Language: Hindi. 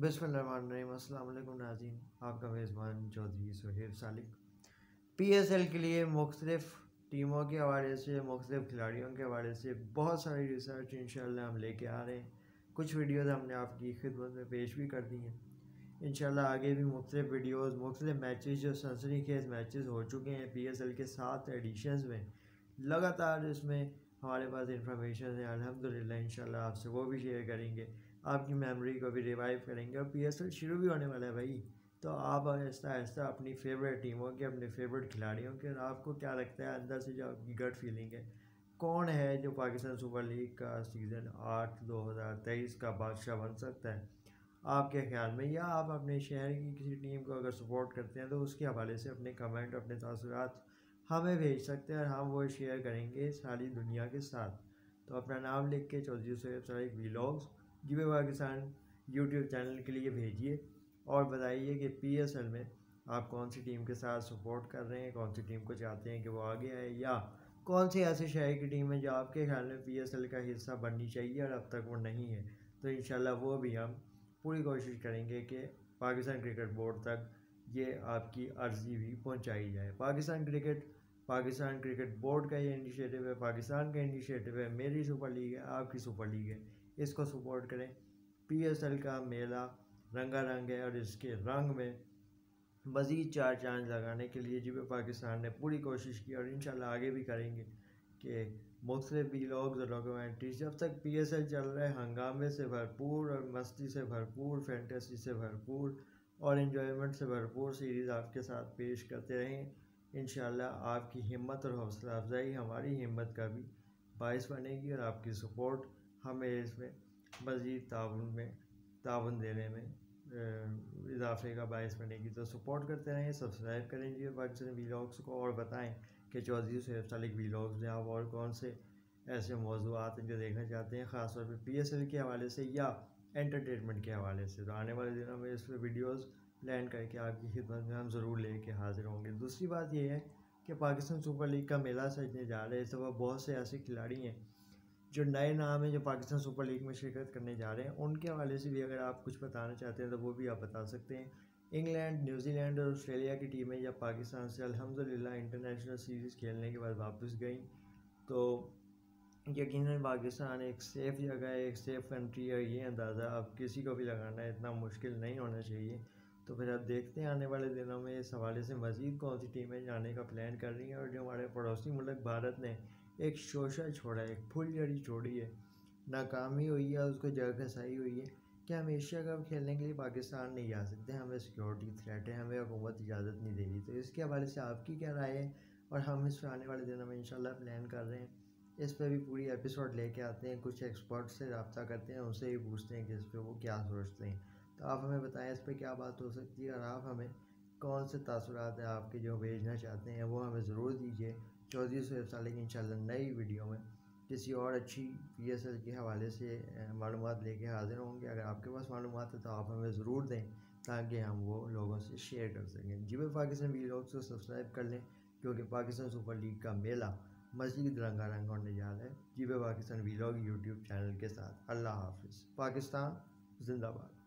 बिस्मिल्लाहिर्रहमानिर्रहीम। अस्सलाम वालेकुम नाज़रीन, आपका मेज़बान चौधरी सुहेब सालिक। PSL के लिए मुख्तलिफ़ टीमों के हवाले से, मुख्तलिफ़ खिलाड़ियों के हवाले से बहुत सारी रिसर्च इंशाल्लाह हम लेके आ रहे हैं। कुछ वीडियोज़ हमने आपकी खिदमत में पेश भी कर दी हैं। इंशाल्लाह आगे भी मुख्तलिफ़ वीडियोज़, मुख्तलिफ़ मैचेस जो सनसनीखेज़ मैचेस हो चुके हैं PSL के 7 एडिशंस में, लगातार इसमें हमारे पास इंफॉर्मेशन है। अल्हम्दुलिल्लाह इंशाल्लाह आपसे वो भी शेयर करेंगे, आपकी मेमोरी को भी रिवाइव करेंगे। और PSL शुरू भी होने वाला है भाई, तो आप आहिस्ता आहिस्ता अपनी फेवरेट टीमों के, अपने फेवरेट खिलाड़ियों के, और आपको क्या लगता है अंदर से जो आपकी गट फीलिंग है, कौन है जो पाकिस्तान सुपर लीग का सीज़न 8 2023 का बादशाह बन सकता है आपके ख्याल में? या आप अपने शहर की किसी टीम को अगर सपोर्ट करते हैं तो उसके हवाले से अपने कमेंट, अपने तासुरात हमें भेज सकते हैं और हम वो शेयर करेंगे सारी दुनिया के साथ। तो अपना नाम लिख के चौधरी सुहेब सालिक व्लॉग्स जीबे पाकिस्तान यूट्यूब चैनल के लिए भेजिए और बताइए कि PSL में आप कौन सी टीम के साथ सपोर्ट कर रहे हैं, कौन सी टीम को चाहते हैं कि वो आगे आए, या कौन सी ऐसे शहर की टीम है जो आपके ख्याल में PSL का हिस्सा बननी चाहिए और अब तक वो नहीं है। तो इंशाल्लाह वो भी हम पूरी कोशिश करेंगे कि पाकिस्तान क्रिकेट बोर्ड तक ये आपकी अर्ज़ी भी पहुंचाई जाए। पाकिस्तान क्रिकेट बोर्ड का ये इनिशिएटिव है, पाकिस्तान का इनिशिएटिव है, मेरी सुपर लीग है, आपकी सुपर लीग है, इसको सपोर्ट करें। PSL का मेला रंगारंग है और इसके रंग में मज़ीद 4 चांद लगाने के लिए जिब पाकिस्तान ने पूरी कोशिश की और इंशाल्लाह आगे भी करेंगे कि मुख्तलिफ व्लॉग्स और डॉक्यूमेंट्रीज जब तक PSL चल रहा है, हंगामे से भरपूर और मस्ती से भरपूर, फैंटेसी से भरपूर और इन्जॉयमेंट से भरपूर सीरीज़ आपके साथ पेश करते रहें। इंशाल्लाह आपकी हिम्मत और हौसला अफजाई हमारी हिम्मत का भी बायस बनेगी और आपकी सपोर्ट हमें इसमें मज़ीद ताउन देने में इजाफे का बायस बनेगी। तो सपोर्ट करते रहें, सब्सक्राइब करें जी पाकिस्तानी व्लॉग्स को, और बताएं कि चौधरी सुहेब सालिक व्लॉग्स में आप और कौन से ऐसे मौज़ूआत हैं जो देखना चाहते हैं, ख़ासतौर पर PSL के हवाले से या एंटरटेनमेंट के हवाले से। तो आने वाले दिनों में इस पर वीडियोज़ प्लान करके आपकी खिदमत में हम ज़रूर लेके हाजिर होंगे। दूसरी बात यह है कि पाकिस्तान सुपर लीग का मेला सजने जा रहे हैं, इस दफ़ा बहुत से ऐसे खिलाड़ी हैं जो नए नाम हैं जो पाकिस्तान सुपर लीग में शिरकत करने जा रहे हैं। उनके हवाले से भी अगर आप कुछ बताना चाहते हैं तो वो भी आप बता सकते हैं। इंग्लैंड, न्यूजीलैंड और ऑस्ट्रेलिया की टीमें जब पाकिस्तान से अल्हम्दुलिल्लाह इंटरनेशनल सीरीज़ खेलने के बाद वापस गई, तो यकीनन पाकिस्तान एक सेफ़ जगह है, एक सेफ़ कंट्री है। ये अंदाज़ा अब किसी को भी लगाना इतना मुश्किल नहीं होना चाहिए। तो फिर अब देखते हैं आने वाले दिनों में इस हवाले से मज़ीद कौन सी टीमें जाने का प्लान कर रही हैं। और जो हमारे पड़ोसी मुल्क भारत ने एक शोशा छोड़ा है, एक फुलझड़ी छोड़ी है, नाकामी हुई है, उसको जगह खसाई हुई है कि हम एशिया कप खेलने के लिए पाकिस्तान नहीं जा सकते, हमें सिक्योरिटी थ्रेट है, हमें हुकूमत इजाज़त नहीं दे रही। तो इसके हवाले से आपकी क्या राय है? और हम इस पर आने वाले दिनों में इंशाल्लाह प्लान कर रहे हैं, इस पर भी पूरी एपिसोड लेके आते हैं, कुछ एक्सपर्ट से रब्ता करते हैं, उनसे ही पूछते हैं कि इस पर वो क्या सोचते हैं। तो आप हमें बताएं इस पर क्या बात हो सकती है, और आप हमें कौन से तासुरात हैं आपके जो भेजना चाहते हैं वो हमें ज़रूर दीजिए। चौधरी सुहेब सालिक इंशाल्लाह नई वीडियो में किसी और अच्छी PSL के हवाले से मालूमात लेके हाजिर होंगे। अगर आपके पास मालूमात है तो आप हमें ज़रूर दें ताकि हम वो लोगों से शेयर कर सकें। जी पाकिस्तान व्लॉग्स को सब्सक्राइब कर लें, क्योंकि पाकिस्तान सुपर लीग का मेला मज़ीद रंगारंग होने जा रहा है जी पाकिस्तान व्लॉग यूट्यूब चैनल के साथ। अल्लाह हाफिज़। पाकिस्तान जिंदाबाद।